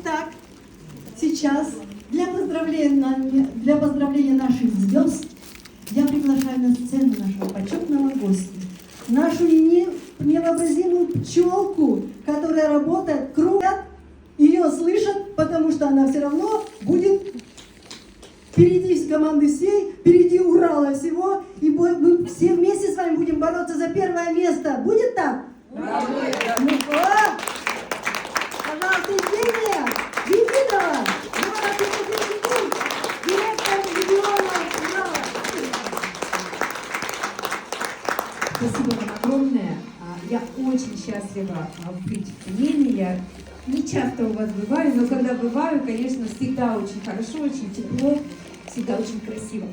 Итак, сейчас для поздравления наших звезд я приглашаю на сцену нашего почетного гостя, нашу невообразимую пчелку, которая работает круто, ее слышат, потому что она все равно будет впереди команды всей, впереди Урала всего, и мы все вместе с вами будем бороться за первое место. Будет так? Да. Ну, пожалуйста, Евгения Демидова, директор региона Урала. Спасибо вам огромное. Я очень счастлива быть в Тюмени. Я не часто у вас бываю, но когда бываю, конечно, всегда очень хорошо, очень тепло, всегда очень красиво.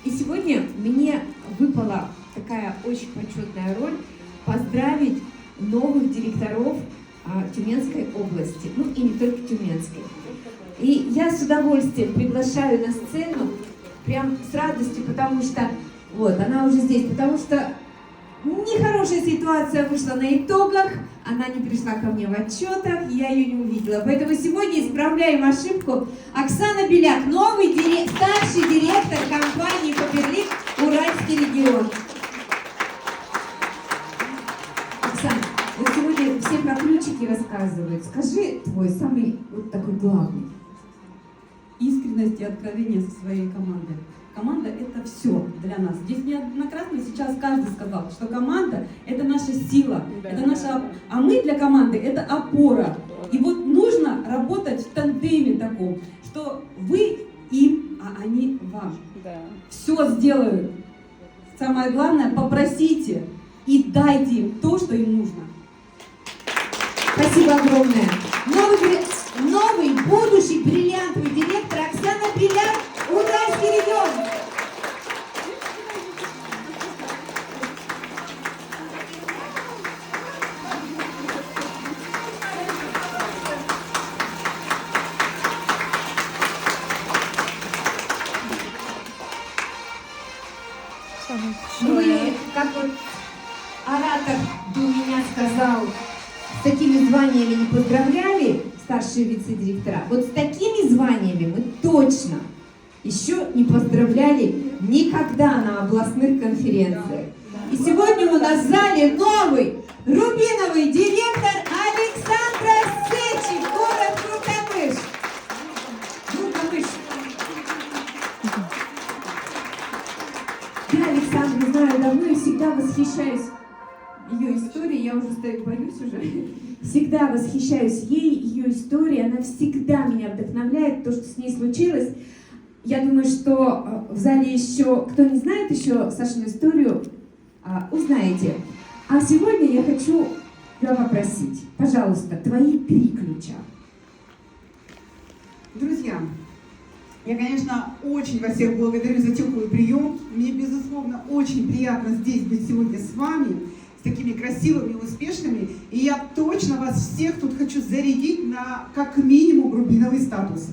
И сегодня мне выпала такая очень почетная роль поздравить новых директоров Тюменской области, ну и не только Тюменской. И я с удовольствием приглашаю на сцену, прям с радостью, потому что, вот, она уже здесь, потому что нехорошая ситуация вышла на итогах, она не пришла ко мне в отчетах, я ее не увидела. Поэтому сегодня исправляем ошибку. Оксана Беляк, новый старший директор компании Фаберлик Уральский регион. Оксана, вот сегодня все про ключики рассказывают. Скажи твой самый вот такой главный. Искренность и откровение со своей командой. Команда – это все для нас. Здесь неоднократно сейчас каждый сказал, что команда – это наша сила, это наша, а мы для команды – это опора. И вот нужно работать в тандеме таком, что вы им, а они вам. Все сделают. Самое главное – попросите и дайте им то, что им нужно. Спасибо огромное. Новый будущий бриллиантовый директор Оксана Беляк, Уральский регион. Мы, как вот оратор до меня сказал, с такими званиями не поздравляли старшие вице-директора. Вот с такими званиями мы точно еще не поздравляли никогда на областных конференциях. И сегодня у нас в зале новый рубиновый директор Александра Сечи, город Крутамыш. Крутамыш. Я Александру знаю давно и всегда восхищаюсь ее историей, я уже боюсь уже. Всегда восхищаюсь ей, ее историей, она всегда меня вдохновляет, то, что с ней случилось. Я думаю, что в зале еще, кто не знает еще Сашину историю, узнаете. А сегодня я хочу тебя попросить, пожалуйста, твои 3 ключа. Друзья, я, конечно, очень вас всех благодарю за теплый прием. Мне, безусловно, очень приятно здесь быть сегодня с вами, с такими красивыми и успешными. И я точно вас всех тут хочу зарядить на, как минимум, рубиновый статус.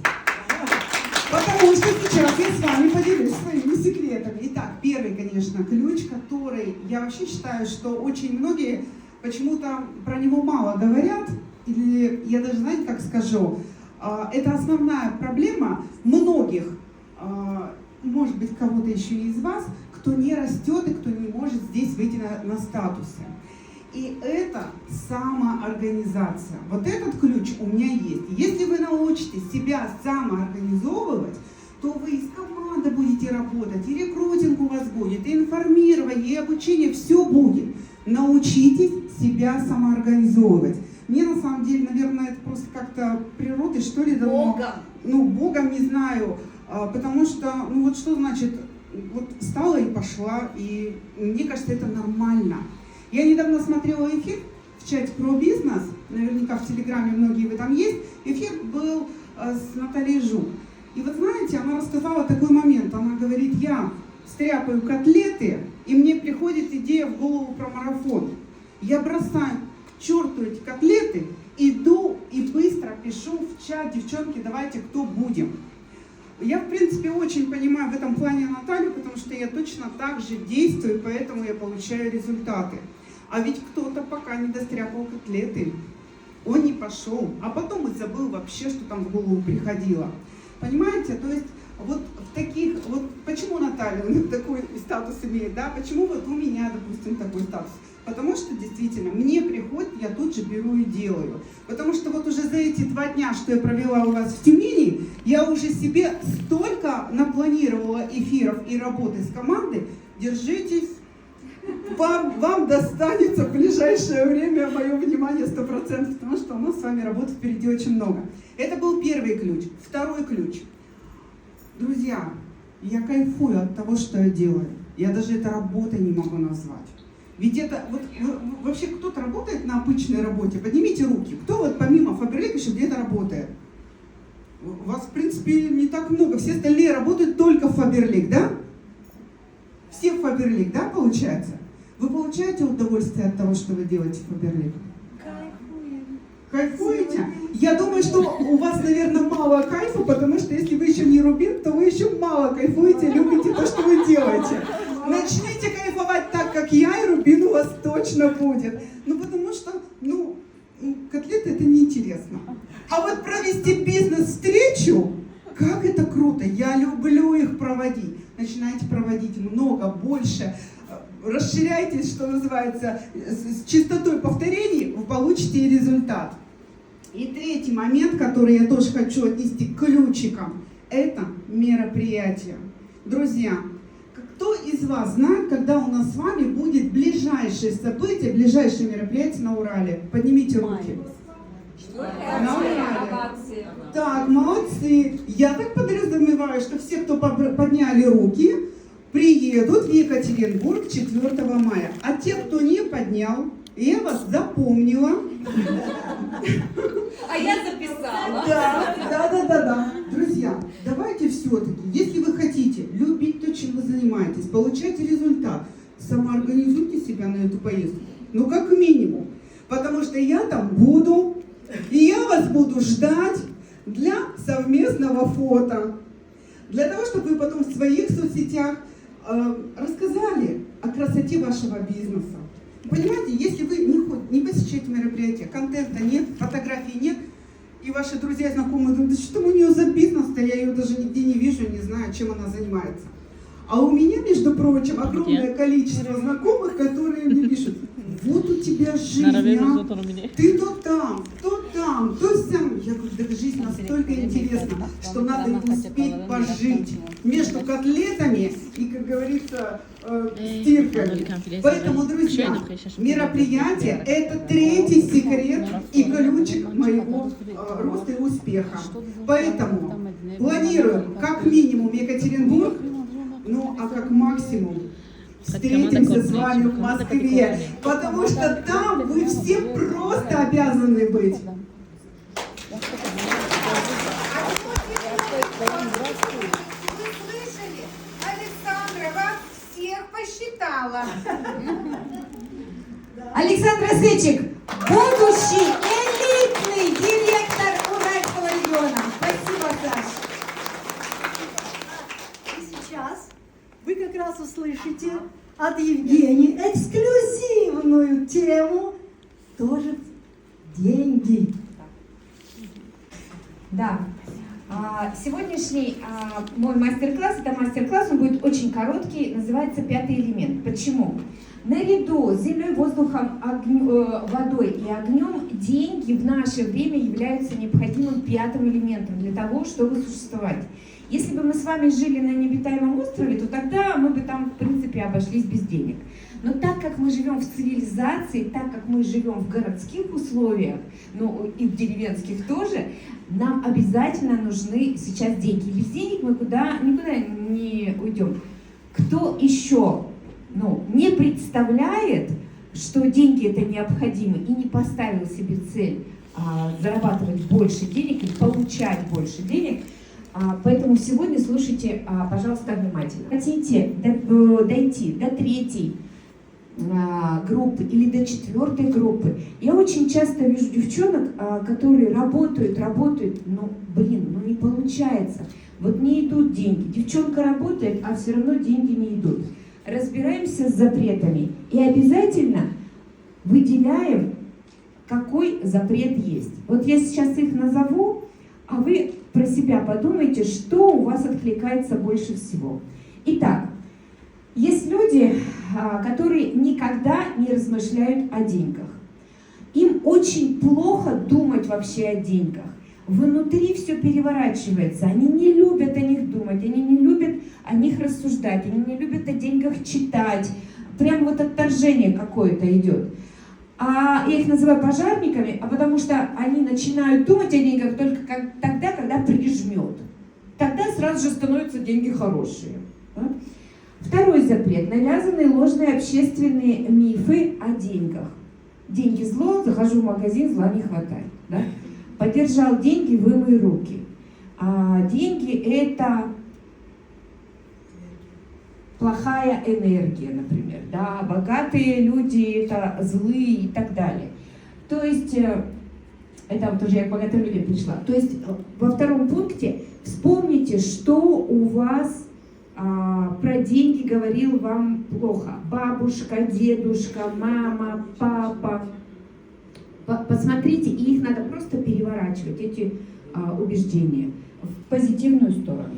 Потому что сейчас я с вами поделюсь своими секретами. Итак, первый, конечно, ключ, который я вообще считаю, что очень многие почему-то про него мало говорят. Или я даже, знаете, как скажу, это основная проблема многих, может быть, кого-то еще из вас, кто не растет и кто не может здесь выйти на статусы. И это самоорганизация. Вот этот ключ у меня есть. Если вы научитесь себя самоорганизовывать, то вы и с командой будете работать, и рекрутинг у вас будет, и информирование, и обучение, все будет. Научитесь себя самоорганизовывать. Мне на самом деле, наверное, это просто как-то природой, что ли, давно. Богом. Ну, Богом не знаю, потому что, ну вот что значит, вот встала и пошла, и мне кажется, это нормально. Я недавно смотрела эфир в чате про бизнес, наверняка в Телеграме многие вы там есть, эфир был с Натальей Жук. И вот знаете, она рассказала такой момент, она говорит, я стряпаю котлеты, и мне приходит идея в голову про марафон. Я бросаю к черту эти котлеты, иду и быстро пишу в чат, девчонки, давайте, кто будем. Я, в принципе, очень понимаю в этом плане Наталью, потому что я точно так же действую, поэтому я получаю результаты. А ведь кто-то пока не достряпал котлеты. он не пошел, а потом и забыл вообще, что там в голову приходило. Понимаете? То есть вот в таких, вот почему Наталья такой статус имеет, да? Почему вот у меня, допустим, такой статус? Потому что действительно мне приходит, я тут же беру и делаю. Потому что вот уже за эти 2 дня, что я провела у вас в Тюмени, я уже себе столько напланировала эфиров и работы с командой. Держитесь, вам достанется в ближайшее время мое внимание 100%, потому что у нас с вами работы впереди очень много. Это был первый ключ. Второй ключ. Друзья, я кайфую от того, что я делаю. Я даже это работой не могу назвать. Ведь это, вот вообще кто-то работает на обычной работе? Поднимите руки. Кто вот помимо Faberlic еще где-то работает? У вас, в принципе, не так много. Все остальные работают только в Faberlic, да? Все в Faberlic, да, получается? Вы получаете удовольствие от того, что вы делаете в Faberlic? Кайфуете? Я думаю, что у вас, наверное, мало кайфа, потому что если вы еще не рубин, то вы еще мало кайфуете, любите то, что вы делаете. Начните кайфовать так, как я, и рубин у вас точно будет. Ну, потому что, котлеты это неинтересно. А вот провести бизнес-встречу, как это круто, я люблю их проводить. Начинайте проводить много, больше. Расширяйтесь, что называется, с частотой повторений, вы получите результат. И третий момент, который я тоже хочу отнести к ключикам, это мероприятие. Друзья, кто из вас знает, когда у нас с вами будет ближайшее событие, ближайшее мероприятие на Урале? Поднимите руки. На Урале. Так, молодцы. Я так подразумеваю, что все, кто подняли руки, приедут в Екатеринбург 4 мая. А те, кто не поднял, я вас запомнила. А я записала. Да. Друзья, давайте все-таки, если вы хотите любить то, чем вы занимаетесь, получать результат, самоорганизуйте себя на эту поездку. Ну, как минимум. Потому что я там буду, и я вас буду ждать для совместного фото. Для того, чтобы вы потом в своих соцсетях рассказали о красоте вашего бизнеса. Понимаете, если вы не посещаете мероприятия, контента нет, фотографий нет, и ваши друзья и знакомые думают, да что у нее за бизнес-то, я ее даже нигде не вижу, не знаю, чем она занимается. А у меня, между прочим, огромное количество знакомых, которые мне пишут, вот у тебя жизнь, ты то там, то сям. Я говорю, да жизнь настолько интересна, что надо успеть пожить между котлетами и, как говорится, стирками. Поэтому, друзья, мероприятие – это третий секрет и ключик моего роста и успеха. Поэтому планируем как минимум Екатеринбург, ну а как максимум встретимся с вами в Москве, потому что там вы все просто обязаны быть. Вы слышали? Александра вас всех посчитала. Александр Сычик, будущий элитный директор Уральского региона. Спасибо, Саш. И сейчас вы как раз услышите от Евгении эксклюзивную тему, тоже деньги. Да. Сегодняшний мой мастер-класс, это мастер-класс, он будет очень короткий, называется «Пятый элемент». Почему? Наряду с землей, воздухом, водой и огнем деньги в наше время являются необходимым пятым элементом для того, чтобы существовать. Если бы мы с вами жили на необитаемом острове, то тогда мы бы там, в принципе, обошлись без денег. Но так как мы живем в цивилизации, так как мы живем в городских условиях, ну и в деревенских тоже, нам обязательно нужны сейчас деньги. Без денег мы никуда не уйдем. Кто еще не представляет, что деньги это необходимо, и не поставил себе цель зарабатывать больше денег и получать больше денег, поэтому сегодня слушайте, пожалуйста, внимательно. Хотите дойти до третьей группы или до четвертой группы? Я очень часто вижу девчонок, которые работают, но не получается. Вот не идут деньги. Девчонка работает, а все равно деньги не идут. Разбираемся с запретами и обязательно выделяем какой запрет есть. Вот я сейчас их назову, а вы про себя подумайте, что у вас откликается больше всего. Итак, есть люди, которые никогда не размышляют о деньгах. Им очень плохо думать вообще о деньгах. Внутри все переворачивается. Они не любят о них думать, они не любят о них рассуждать, они не любят о деньгах читать. Прям вот отторжение какое-то идет. А я их называю пожарниками, потому что они начинают думать о деньгах только тогда, когда прижмет. Тогда сразу же становятся деньги хорошие. Да? Второй запрет. Навязанные ложные общественные мифы о деньгах. Деньги зло, захожу в магазин, зла не хватает. Да? Подержал деньги, вымой руки. А деньги это плохая энергия, например. Да? Богатые люди это злые и так далее. То есть, это вот уже я к богатым людям пришла. То есть во втором пункте вспомните, что у вас про деньги говорил вам плохо. Бабушка, дедушка, мама, папа. Посмотрите, и их надо просто переворачивать, эти убеждения, в позитивную сторону.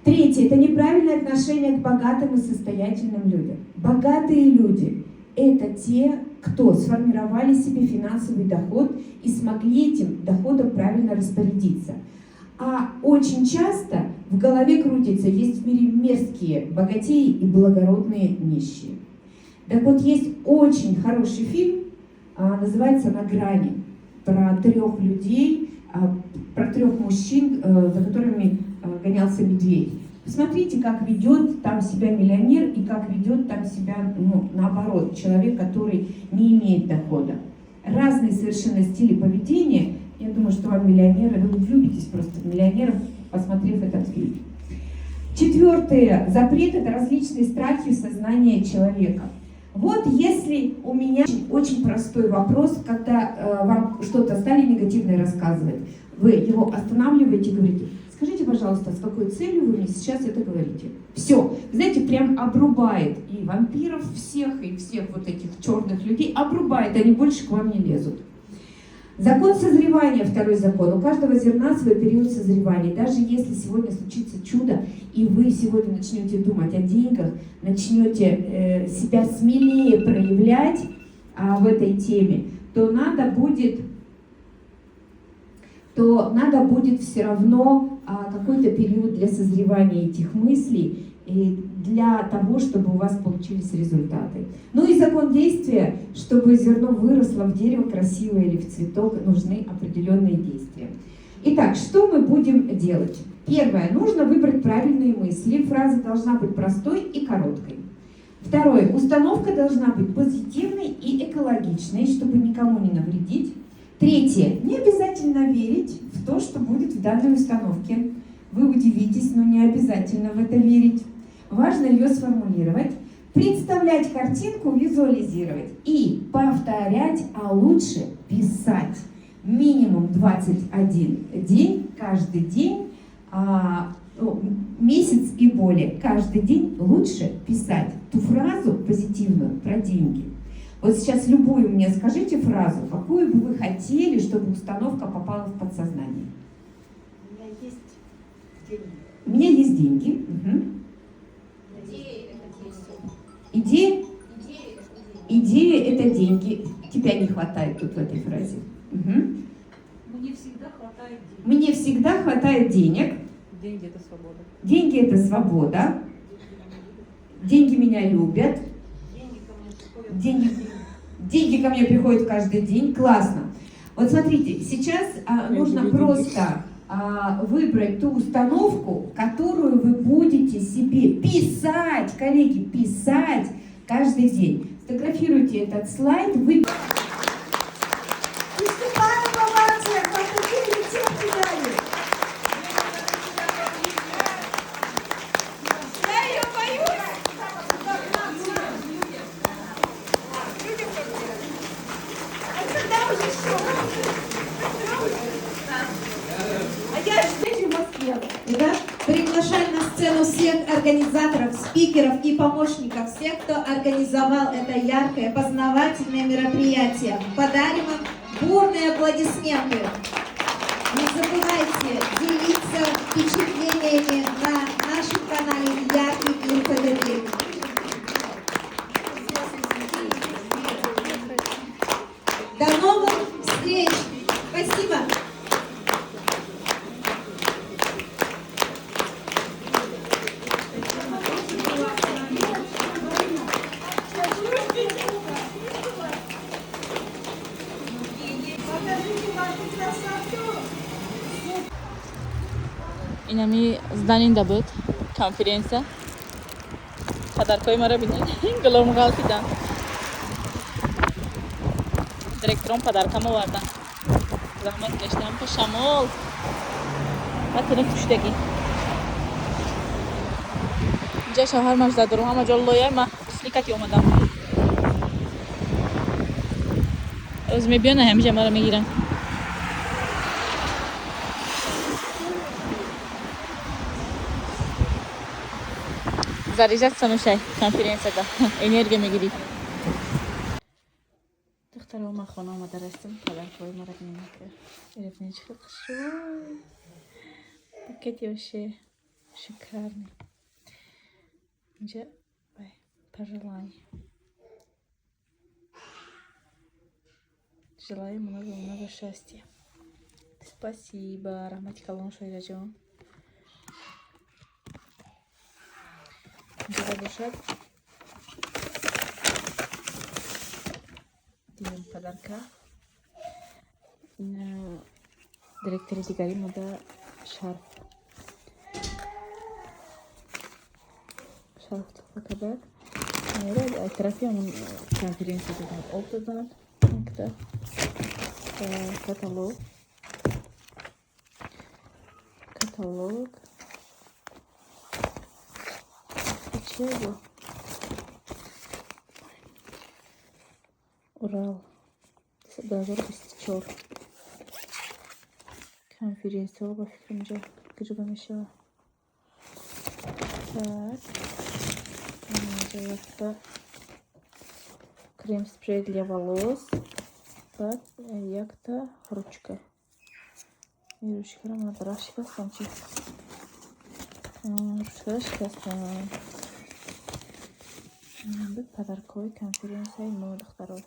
Третье – это неправильное отношение к богатым и состоятельным людям. Богатые люди – это те, кто сформировали себе финансовый доход и смогли этим доходом правильно распорядиться. А очень часто в голове крутится, есть в мире мерзкие богатеи и благородные нищие. Так вот, есть очень хороший фильм, называется «На грани», про 3 людей, про 3 мужчин, за которыми гонялся медведь. Посмотрите, как ведет там себя миллионер и как ведет там себя, наоборот, человек, который не имеет дохода. Разные совершенно стили поведения. Я думаю, что вам миллионеры, вы влюбитесь просто в миллионеров, посмотрев этот фильм. 4. Запрет – это различные страхи в сознании человека. Вот если у меня очень простой вопрос, когда вам что-то стали негативное рассказывать, вы его останавливаете и говорите: скажите, пожалуйста, с какой целью вы мне сейчас это говорите? Все, знаете, прям обрубает и вампиров всех, и всех вот этих черных людей обрубает, они больше к вам не лезут. Закон созревания, 2 закон. У каждого зерна свой период созревания. Даже если сегодня случится чудо, и вы сегодня начнете думать о деньгах, начнете себя смелее проявлять в этой теме, то надо будет все равно какой-то период для созревания этих мыслей, и для того, чтобы у вас получились результаты. Ну и закон действия, чтобы зерно выросло в дерево красивое или в цветок, нужны определенные действия. Итак, что мы будем делать? Первое, нужно выбрать правильные мысли. Фраза должна быть простой и короткой. Второе, установка должна быть позитивной и экологичной, чтобы никому не навредить. Третье, не обязательно верить в то, что будет в данной установке. Вы удивитесь, но не обязательно в это верить. Важно ее сформулировать, представлять картинку, визуализировать и повторять, а лучше писать. Минимум 21 день, каждый день, месяц и более. Каждый день лучше писать ту фразу позитивную про деньги. Вот сейчас любую мне скажите фразу, какую бы вы хотели, чтобы установка попала в подсознание. У меня есть деньги. У меня есть деньги. Угу. Идея? Идея – это деньги. Тебя не хватает тут в этой фразе. Угу. Мне всегда хватает денег. Мне всегда хватает денег. Деньги – это свобода. Деньги – это свобода. Деньги меня любят. Деньги ко мне приходят каждый день. Классно. Вот смотрите, сейчас нужно просто выбрать ту установку, которую вы будете себе писать, коллеги, писать каждый день. Сфотографируйте этот слайд. Выступаем в овациях, повторите рецепты дали. Я ее боюсь. А когда уже что? А я здесь в Москве. Итак, приглашаю на сцену всех организаторов, спикеров и помощников, всех, кто организовал это яркое, познавательное мероприятие. Подарим им Бурные аплодисменты. Не забывайте делиться впечатлениями на нашем канале Яркий мир ПД. До новых встреч! Спасибо! Inami zdanin da بود konferansa. Padarkoy mara binin. Glom galtidan. Direktron padarkama vardı. Zahmet geçtim paşamol. Batırın kuştaki. اینجا شوهر مش زد رو همه جلو لویه ما سلیکتی اومدم از میبینه همیشه ما رو میگیرن заряжаться мешай конференцияда энергия мегири духтарам ма хона омада растим падаркой мара бинка иребне чхшой букети вообще шикарный Инжа пожелание желаю много счастья спасибо рахмати калон шойраҷон инҷа бошад дигар падарка директори дигари мода шарф шарф тухфа кардан тарафиамон конференция дадам об дадам каталог чего Урал дозор истечёр конференция обувь инжа кижба мешала так это крем-спрей для волос так як-то ручка и ручка ручка станчик ручка станчик подарковый конференция моих докторов